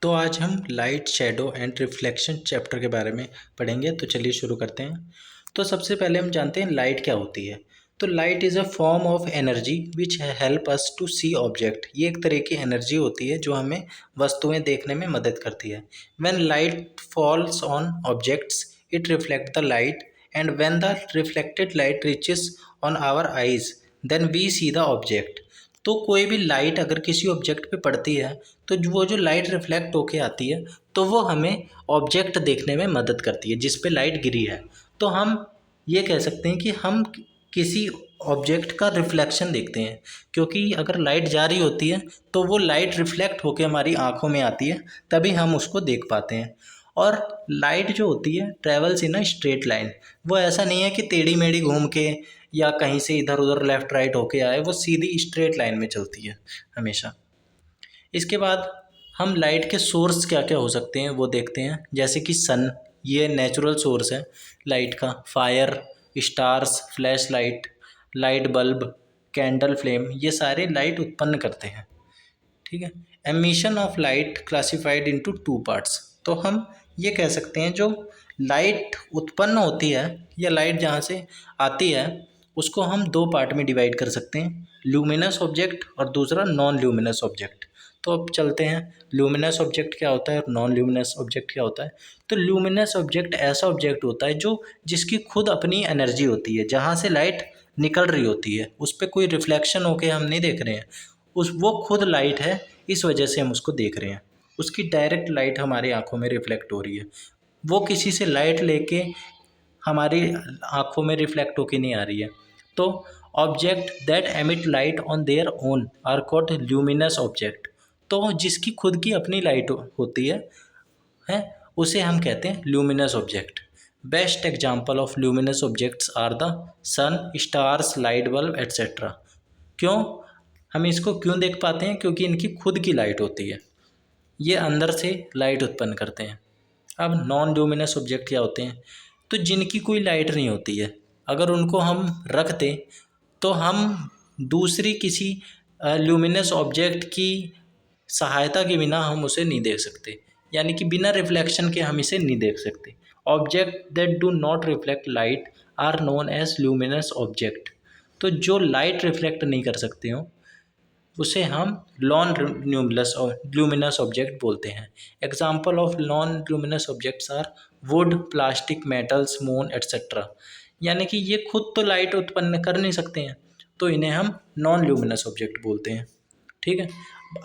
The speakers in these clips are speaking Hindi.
तो आज हम light shadow and reflection chapter के बारे में पढ़ेंगे। तो चलिए शुरू करते हैं। तो सबसे पहले हम जानते हैं लाइट क्या होती है। तो light is a form of energy which help us to see object. ये एक तरह की एनर्जी होती है जो हमें वस्तुएं देखने में मदद करती है। When light falls on objects it reflect the light and when the reflected light reaches on our eyes then we see the object. तो कोई भी लाइट अगर किसी ऑब्जेक्ट पे पड़ती है तो वो जो लाइट रिफ्लेक्ट होके आती है तो वो हमें ऑब्जेक्ट देखने में मदद करती है जिस पे लाइट गिरी है। तो हम ये कह सकते हैं कि हम किसी ऑब्जेक्ट का रिफ्लेक्शन देखते हैं, क्योंकि अगर लाइट जा रही होती है तो वो लाइट रिफ्लेक्ट होके हमारी आंखों में आती है, तभी हम उसको देख पाते हैं। और लाइट जो होती है travels in a straight line. वो ऐसा नहीं है कि टेढ़ी मेढ़ी घूम के या कहीं से इधर उधर लेफ्ट राइट होके आए, वो सीधी स्ट्रेट लाइन में चलती है हमेशा। इसके बाद हम लाइट के सोर्स क्या क्या हो सकते हैं वो देखते हैं, जैसे कि सन, ये नेचुरल सोर्स है लाइट का। Fire, stars, flash light, light bulb, candle flame, ये सारे लाइट उत्पन्न करते हैं। ठीक है। Emission of light classified into two parts. तो हम ये कह सकते हैं जो लाइट उत्पन्न होती है या लाइट जहाँ से आती है उसको हम दो पार्ट में डिवाइड कर सकते हैं, ल्यूमिनस ऑब्जेक्ट और दूसरा नॉन ल्यूमिनस ऑब्जेक्ट। तो अब चलते हैं ल्यूमिनस ऑब्जेक्ट क्या होता है और नॉन ल्यूमिनस ऑब्जेक्ट क्या होता है। तो ल्यूमिनस ऑब्जेक्ट ऐसा ऑब्जेक्ट होता है जो जिसकी खुद अपनी एनर्जी होती है, जहाँ से लाइट निकल रही होती है उस पर कोई रिफ्लेक्शन होके हम नहीं देख रहे हैं, उस वो खुद लाइट है, इस वजह से हम उसको देख रहे हैं। उसकी डायरेक्ट लाइट हमारी आंखों में रिफ्लेक्ट हो रही है, वो किसी से लाइट लेके हमारी आंखों में रिफ्लेक्ट होके नहीं आ रही है। तो object that emit light on their own are called luminous object. तो जिसकी खुद की अपनी लाइट होती है उसे हम कहते हैं luminous object. Best example of luminous objects are the sun, stars, light bulb etcetera. क्यों हम इसको क्यों देख पाते हैं? क्योंकि इनकी खुद की लाइट होती है, ये अंदर से लाइट उत्पन्न करते हैं। अब नॉन ल्यूमिनस ऑब्जेक्ट क्या होते हैं? तो जिनकी कोई लाइट नहीं होती है, अगर उनको हम रख दें तो हम दूसरी किसी ल्यूमिनस ऑब्जेक्ट की सहायता के बिना हम उसे नहीं देख सकते, यानी कि बिना रिफ्लेक्शन के हम इसे नहीं देख सकते। Object that do not reflect light are known as luminous object. तो जो लाइट रिफ्लेक्ट नहीं कर सकते हो उसे हम नॉन ल्यूमिनस ऑब्जेक्ट बोलते हैं। Example of non luminous objects are wood, plastic, metals, moon etcetera. यानी कि ये खुद तो लाइट उत्पन्न कर नहीं सकते हैं, तो इन्हें हम नॉन ल्यूमिनस ऑब्जेक्ट बोलते हैं। ठीक है।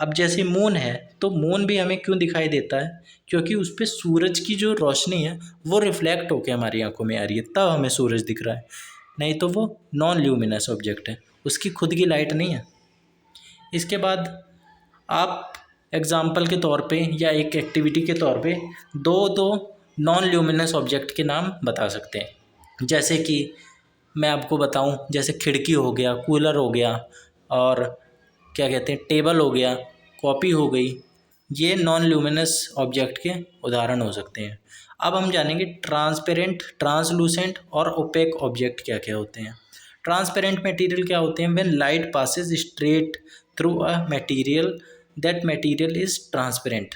अब जैसे मून है, तो मून भी हमें क्यों दिखाई देता है? क्योंकि उस पर सूरज की जो रोशनी है वो रिफ्लेक्ट होकर हमारी आंखों में आ रही है, तब हमें सूरज दिख रहा है। नहीं तो वो नॉन ल्यूमिनस ऑब्जेक्ट है, उसकी खुद की लाइट नहीं है। इसके बाद आप एग्जाम्पल के तौर पे या एक एक्टिविटी के तौर पे दो दो नॉन ल्यूमिनस ऑब्जेक्ट के नाम बता सकते हैं। जैसे कि मैं आपको बताऊं, जैसे खिड़की हो गया, कूलर हो गया, और क्या कहते हैं, टेबल हो गया, कॉपी हो गई, ये नॉन ल्यूमिनस ऑब्जेक्ट के उदाहरण हो सकते हैं। अब हम जानेंगे ट्रांसपेरेंट, ट्रांसलूसेंट और ओपेक ऑब्जेक्ट क्या क्या होते हैं। ट्रांसपेरेंट मटेरियल क्या होते हैं? When light passes straight through a material that material is transparent.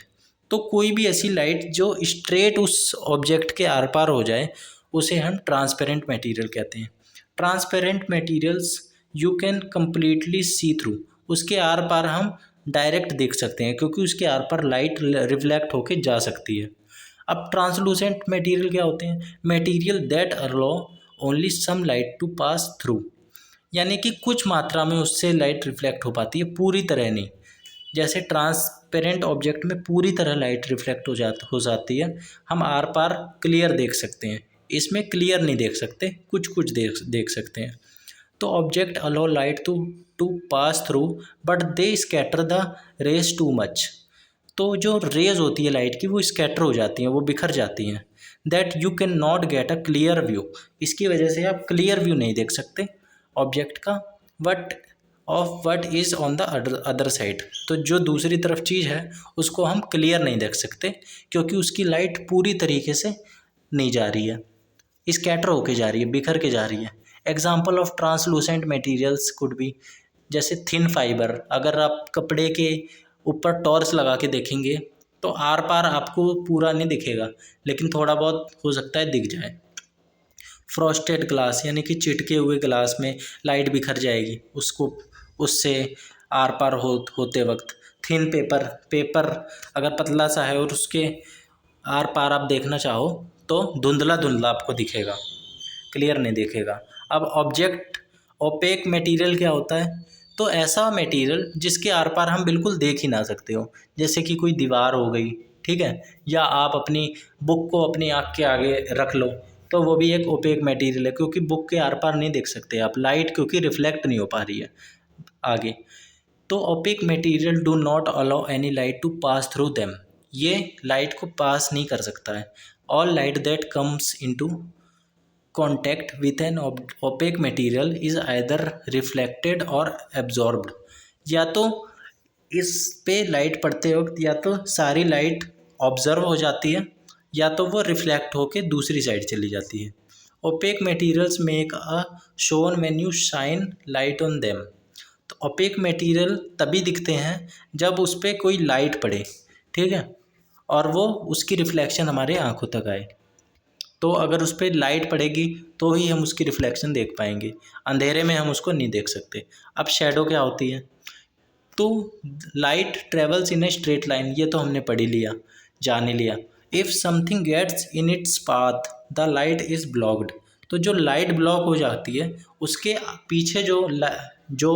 तो कोई भी ऐसी लाइट जो स्ट्रेट उस ऑब्जेक्ट के आर पार हो जाए उसे हम ट्रांसपेरेंट मटेरियल कहते हैं। Transparent materials you can completely see through, उसके आर पार हम डायरेक्ट देख सकते हैं क्योंकि उसके आर पार लाइट रिफ्लेक्ट होके जा सकती है। अब ट्रांसलूसेंट मटेरियल क्या होते हैं? Material that allow only some light to pass through, यानी कि कुछ मात्रा में उससे लाइट रिफ्लेक्ट हो पाती है, पूरी तरह नहीं। जैसे ट्रांसपेरेंट ऑब्जेक्ट में पूरी तरह लाइट रिफ्लेक्ट हो जाती है, हम आर पार क्लियर देख सकते हैं। इसमें क्लियर नहीं देख सकते, कुछ कुछ देख सकते हैं। तो object allow light to pass through but they scatter the rays too much. तो जो रेज होती है लाइट की वो स्कैटर हो जाती हैं, वो बिखर जाती हैं। That you can not get a clear view, इसकी वजह से आप क्लियर व्यू नहीं देख सकते ऑब्जेक्ट का। What of what is on the other side, तो जो दूसरी तरफ चीज़ है उसको हम क्लियर नहीं देख सकते क्योंकि उसकी लाइट पूरी तरीके से नहीं जा रही है, स्कैटर होके जा रही है, बिखर के जा रही है। Example of translucent materials could be, जैसे थिन फाइबर, अगर आप कपड़े के ऊपर टॉर्च लगा के देखेंगे तो आर पार आपको पूरा नहीं दिखेगा, लेकिन थोड़ा बहुत हो सकता है दिख जाए। फ्रॉस्टेड ग्लास यानी कि चिटके हुए ग्लास में लाइट बिखर जाएगी उसको, उससे आर पार होते वक्त। थिन पेपर, पेपर अगर पतला सा है और उसके आर पार आप देखना चाहो तो धुंधला धुंधला आपको दिखेगा, क्लियर नहीं दिखेगा। अब ऑब्जेक्ट ओपेक मटेरियल क्या होता है? तो ऐसा मटेरियल जिसके आर पार हम बिल्कुल देख ही ना सकते हो, जैसे कि कोई दीवार हो गई, ठीक है, या आप अपनी बुक को अपनी आँख के आगे रख लो तो वो भी एक ओपेक मटेरियल है, क्योंकि बुक के आर पार नहीं देख सकते आप, लाइट क्योंकि रिफ्लेक्ट नहीं हो पा रही है आगे। तो opaque material do not allow any light to pass through them, ये लाइट को पास नहीं कर सकता है। All light that comes into contact with an opaque material is either reflected or absorbed, या तो इस पे लाइट पड़ते वक्त या तो सारी लाइट ऑब्जर्व हो जाती है या तो वो रिफ्लेक्ट होके दूसरी साइड चली जाती है। Opaque materials make a shown when you shine light on them, तो ओपेक मटेरियल तभी दिखते हैं जब उस पर कोई लाइट पड़े, ठीक है, और वो उसकी रिफ्लेक्शन हमारे आंखों तक आए। तो अगर उस पर लाइट पड़ेगी तो ही हम उसकी रिफ्लेक्शन देख पाएंगे, अंधेरे में हम उसको नहीं देख सकते। अब शैडो क्या होती है? तो light travels in a straight line, ये तो हमने पढ़ ही लिया, जान ही लिया। If something gets in its path the light is blocked, तो जो लाइट ब्लॉक हो जाती है उसके पीछे जो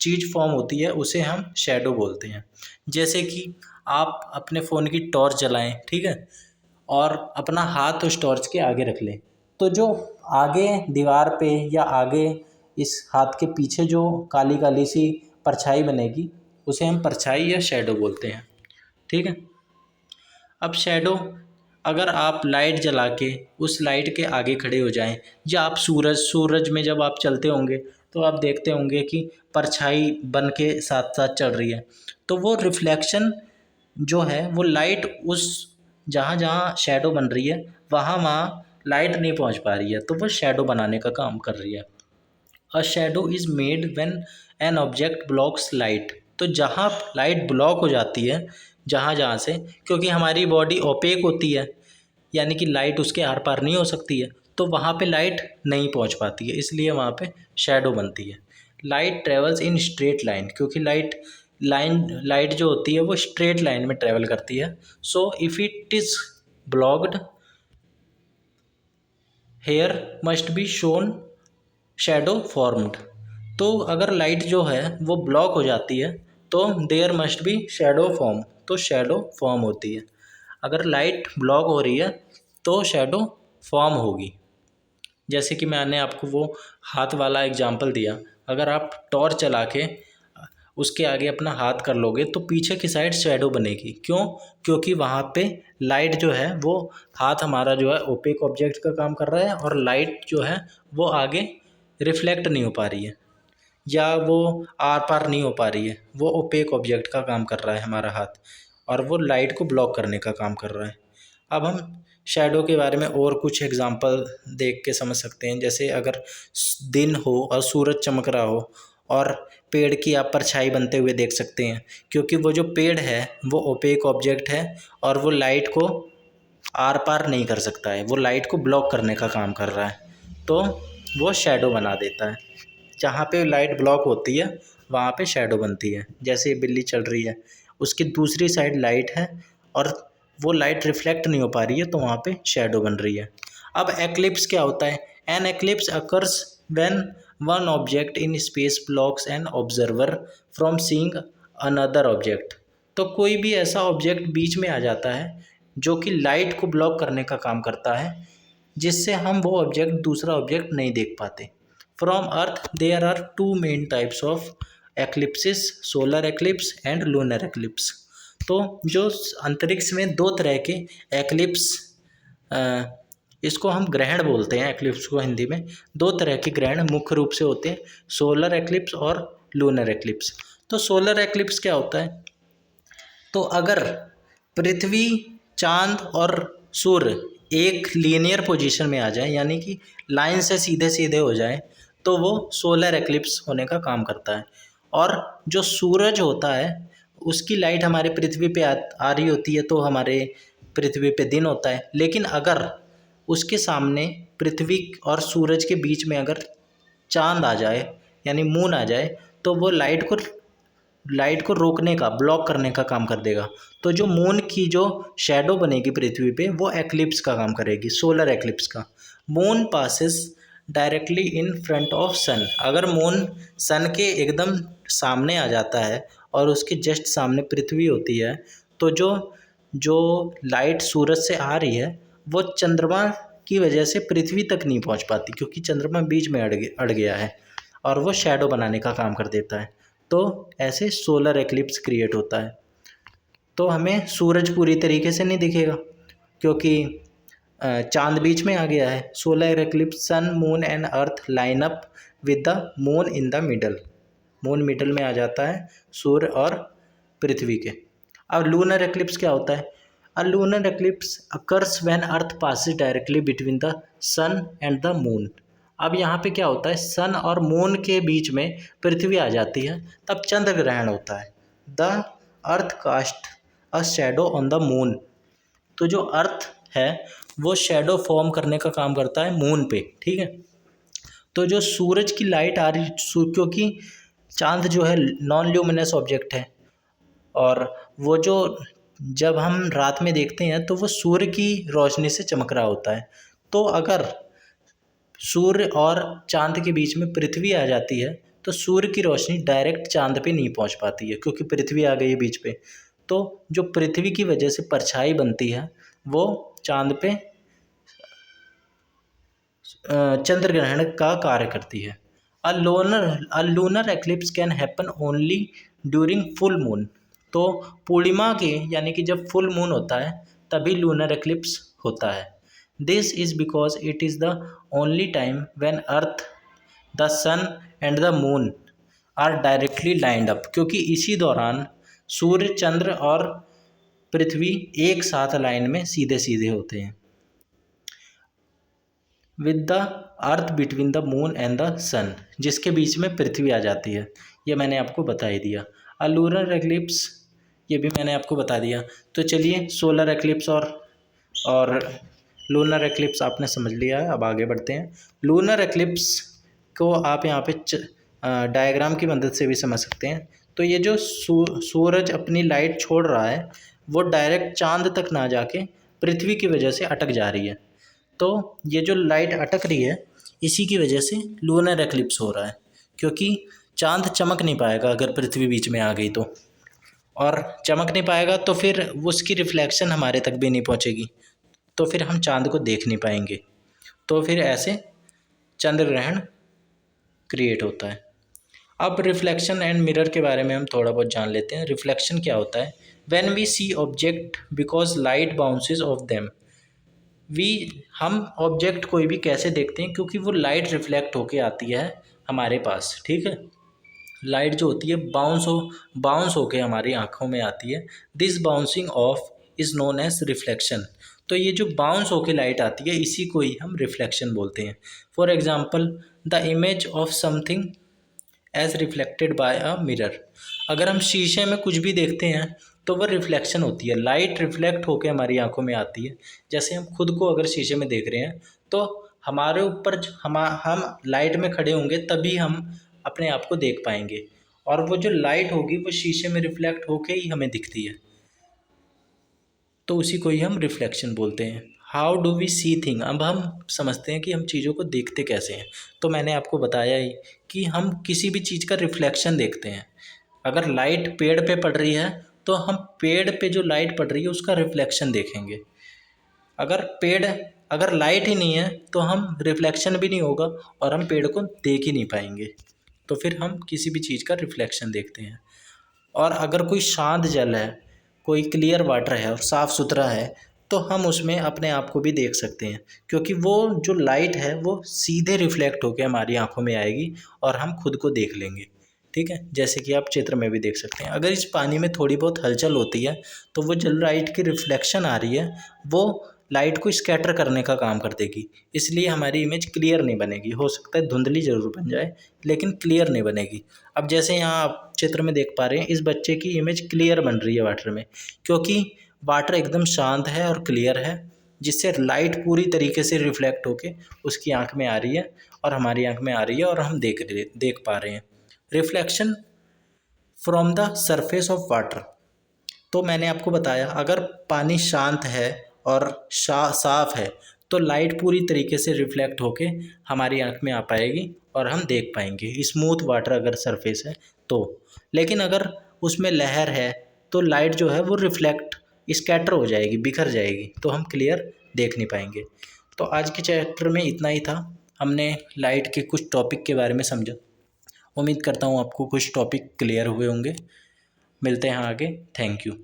चीज़ फॉर्म होती है उसे हम शैडो बोलते हैं। जैसे कि आप अपने फ़ोन की टॉर्च जलाएं, ठीक है, और अपना हाथ उस टॉर्च के आगे रख लें, तो जो आगे दीवार पे या आगे इस हाथ के पीछे जो काली काली सी परछाई बनेगी उसे हम परछाई या शैडो बोलते हैं, ठीक है। अब शैडो, अगर आप लाइट जला के उस लाइट के आगे खड़े हो जाएं, या आप सूरज में जब आप चलते होंगे तो आप देखते होंगे कि परछाई बन के साथ साथ चल रही है, तो वो रिफ्लेक्शन जो है वो लाइट उस जहाँ जहाँ शैडो बन रही है वहाँ लाइट नहीं पहुँच पा रही है, तो वो शैडो बनाने का काम कर रही है। A shadow is made when an object blocks light, तो जहाँ लाइट ब्लॉक हो जाती है जहाँ जहाँ से, क्योंकि हमारी बॉडी ओपेक होती है यानी कि लाइट उसके आर पार नहीं हो सकती है, तो वहाँ पे लाइट नहीं पहुँच पाती है, इसलिए वहाँ पे शैडो बनती है। Light travels in straight line, क्योंकि लाइट जो होती है वो स्ट्रेट लाइन में ट्रेवल करती है। So if it is blocked here must be shown shadow formed, तो अगर लाइट जो है वो ब्लॉक हो जाती है तो there must be shadow form, तो शैडो फॉर्म होती है। अगर लाइट ब्लॉक हो रही है तो शैडो फॉर्म होगी। जैसे कि मैंने आपको वो हाथ वाला एग्जांपल दिया, अगर आप टॉर्च चला के उसके आगे अपना हाथ कर लोगे तो पीछे की साइड शैडो बनेगी। क्यों? क्योंकि वहाँ पे लाइट जो है वो, हाथ हमारा जो है ओपेक ऑब्जेक्ट का काम कर रहा है और लाइट जो है वो आगे रिफ्लेक्ट नहीं हो पा रही है या वो आर पार नहीं हो पा रही है, वो ओपेक ऑब्जेक्ट का काम कर रहा है हमारा हाथ, और वो लाइट को ब्लॉक करने का काम कर रहा है। अब हम शैडो के बारे में और कुछ एग्जांपल देख के समझ सकते हैं। जैसे अगर दिन हो और सूरज चमक रहा हो और पेड़ की आप परछाई बनते हुए देख सकते हैं, क्योंकि वो जो पेड़ है वो ओपेक ऑब्जेक्ट है और वो लाइट को आर पार नहीं कर सकता है, वो लाइट को ब्लॉक करने का काम कर रहा है, तो वो शैडो बना देता है। जहाँ पे लाइट ब्लॉक होती है वहाँ पे शैडो बनती है। जैसे बिल्ली चल रही है, उसकी दूसरी साइड लाइट है और वो लाइट रिफ्लेक्ट नहीं हो पा रही है, तो वहाँ पे शैडो बन रही है। अब एक्लिप्स क्या होता है? An eclipse occurs when one object in space blocks an observer from seeing another object, तो कोई भी ऐसा ऑब्जेक्ट बीच में आ जाता है जो कि लाइट को ब्लॉक करने का काम करता है, जिससे हम वो ऑब्जेक्ट दूसरा ऑब्जेक्ट नहीं देख पाते। From earth there are two main types of eclipses, solar eclipse and lunar eclipse. तो जो अंतरिक्ष में दो तरह के एक्लिप्स, इसको हम ग्रहण बोलते हैं, एक्लिप्स को हिंदी में दो तरह के ग्रहण मुख्य रूप से होते हैं, सोलर एक्लिप्स और लूनर एक्लिप्स। तो सोलर एक्लिप्स क्या होता है? तो अगर पृथ्वी, चांद और सूर्य एक लीनियर पोजीशन में आ जाए, यानी कि लाइन से सीधे सीधे हो जाए, तो वो सोलर एक्लिप्स होने का काम करता है। और जो सूरज होता है उसकी लाइट हमारे पृथ्वी पे आ रही होती है तो हमारे पृथ्वी पे दिन होता है। लेकिन अगर उसके सामने पृथ्वी और सूरज के बीच में अगर चांद आ जाए यानी मून आ जाए तो वो लाइट को रोकने का, ब्लॉक करने का काम कर देगा। तो जो मून की जो शैडो बनेगी पृथ्वी पे वो एक्लिप्स का काम करेगी, सोलर एक्लिप्स का। Moon passes directly in front of sun. अगर मून सन के एकदम सामने आ जाता है और उसके जस्ट सामने पृथ्वी होती है तो जो जो लाइट सूरज से आ रही है वो चंद्रमा की वजह से पृथ्वी तक नहीं पहुंच पाती, क्योंकि चंद्रमा बीच में अड़ गया है और वो शैडो बनाने का काम कर देता है। तो ऐसे सोलर एक्लिप्स क्रिएट होता है। तो हमें सूरज पूरी तरीके से नहीं दिखेगा क्योंकि चांद बीच में आ गया है। Solar eclipse sun moon and earth line up with the moon in the middle. Moon middle में आ जाता है सूर्य और पृथ्वी के। अब लूनर एक्लिप्स क्या होता है? A lunar eclipse occurs when earth passes directly between the sun and the moon. अब यहाँ पे क्या होता है, सन और मून के बीच में पृथ्वी आ जाती है, तब चंद्र ग्रहण होता है। The earth cast a shadow on the moon. तो जो अर्थ है वो शैडो फॉर्म करने का काम करता है मून पे, ठीक है। तो जो सूरज की लाइट आ रही, क्योंकि चांद जो है नॉन ल्यूमिनस ऑब्जेक्ट है और वो जो जब हम रात में देखते हैं तो वो सूर्य की रोशनी से चमक रहा होता है। तो अगर सूर्य और चांद के बीच में पृथ्वी आ जाती है तो सूर्य की रोशनी डायरेक्ट चांद पे नहीं पहुंच पाती है, क्योंकि पृथ्वी आ गई है बीच पे। तो जो पृथ्वी की वजह से परछाई बनती है वो चांद पे चंद्र ग्रहण का कार्य करती है। A lunar eclipse can happen only during full moon. तो पूर्णिमा के यानी कि जब फुल मून होता है तभी लूनर एक्लिप्स होता है। This is because it is the only time when earth, the sun and the moon are directly lined up. क्योंकि इसी दौरान सूर्य, चंद्र और पृथ्वी एक साथ लाइन में सीधे सीधे होते हैं। With the earth between the moon and the sun, जिसके बीच में पृथ्वी आ जाती है। ये मैंने आपको बता ही दिया। अ लूनर एक्लिप्स, ये भी मैंने आपको बता दिया। तो चलिए सोलर एक्लिप्स और लूनर एक्लिप्स आपने समझ लिया है, अब आगे बढ़ते हैं। लूनर एक्लिप्स को आप यहाँ पे डायग्राम की मदद से भी समझ सकते हैं। तो ये जो सूरज अपनी लाइट छोड़ रहा है वो डायरेक्ट चांद तक ना जाके पृथ्वी की वजह से अटक जा रही है। तो ये जो लाइट अटक रही है इसी की वजह से लूनर एक्लिप्स हो रहा है, क्योंकि चांद चमक नहीं पाएगा अगर पृथ्वी बीच में आ गई तो, और चमक नहीं पाएगा तो फिर उसकी रिफ्लेक्शन हमारे तक भी नहीं पहुंचेगी, तो फिर हम चांद को देख नहीं पाएंगे। तो फिर ऐसे चंद्र ग्रहण क्रिएट होता है। अब रिफ्लेक्शन एंड मिरर के बारे में हम थोड़ा बहुत जान लेते हैं। रिफ्लेक्शन क्या होता है? When we see object because light bounces off them. हम ऑब्जेक्ट कोई भी कैसे देखते हैं? क्योंकि वो लाइट रिफ्लेक्ट होके आती है हमारे पास, ठीक है। लाइट जो होती है बाउंस होके हमारी आँखों में आती है। This bouncing off is known as reflection. तो ये जो बाउंस होके लाइट आती है इसी को ही हम रिफ्लेक्शन बोलते हैं। For example the image of something as reflected by a mirror. अगर हम शीशे में कुछ भी देखते हैं तो वह रिफ्लेक्शन होती है, लाइट रिफ्लेक्ट होकर हमारी आंखों में आती है। जैसे हम खुद को अगर शीशे में देख रहे हैं तो हमारे ऊपर हम लाइट में खड़े होंगे तभी हम अपने आप को देख पाएंगे, और वो जो लाइट होगी वो शीशे में रिफ्लेक्ट होके ही हमें दिखती है, तो उसी को ही हम रिफ्लेक्शन बोलते हैं। How do we see thing. अब हम समझते हैं कि हम चीज़ों को देखते कैसे हैं। तो मैंने आपको बताया ही कि हम किसी भी चीज़ का रिफ्लेक्शन देखते हैं। अगर लाइट पेड़ पे पड़ रही है तो हम पेड़ पे जो लाइट पड़ रही है उसका रिफ्लेक्शन देखेंगे। अगर लाइट ही नहीं है तो हम रिफ्लेक्शन भी नहीं होगा और हम पेड़ को देख ही नहीं पाएंगे, तो फिर हम किसी भी चीज़ का रिफ्लेक्शन देखते हैं। और अगर कोई शांत जल है, कोई क्लियर वाटर है और साफ़ सुथरा है तो हम उसमें अपने आप को भी देख सकते हैं, क्योंकि वो जो लाइट है वो सीधे रिफ्लेक्ट होकर हमारी आंखों में आएगी और हम खुद को देख लेंगे, ठीक है। जैसे कि आप चित्र में भी देख सकते हैं। अगर इस पानी में थोड़ी बहुत हलचल होती है तो वो जो लाइट की रिफ्लेक्शन आ रही है वो लाइट को स्कैटर करने का काम कर देगी, इसलिए हमारी इमेज क्लियर नहीं बनेगी। हो सकता है धुंधली ज़रूर बन जाए लेकिन क्लियर नहीं बनेगी। अब जैसे यहाँ आप चित्र में देख पा रहे हैं, इस बच्चे की इमेज क्लियर बन रही है वाटर में, क्योंकि वाटर एकदम शांत है और क्लियर है, जिससे लाइट पूरी तरीके से रिफ्लेक्ट होके उसकी आँख में आ रही है और हमारी आँख में आ रही है और हम देख पा रहे हैं। Reflection from the surface of water, तो मैंने आपको बताया अगर पानी शांत है और साफ है तो लाइट पूरी तरीके से रिफ्लेक्ट होके हमारी आँख में आ पाएगी और हम देख पाएंगे, स्मूथ वाटर अगर सरफेस है तो। लेकिन अगर उसमें लहर है तो लाइट जो है वो रिफ्लेक्ट स्कैटर हो जाएगी, बिखर जाएगी, तो हम क्लियर देख नहीं पाएंगे। तो आज के चैप्टर में इतना ही था। हमने लाइट के कुछ टॉपिक के बारे में समझा। उम्मीद करता हूँ आपको कुछ टॉपिक क्लियर हुए होंगे। मिलते हैं आगे। Thank you.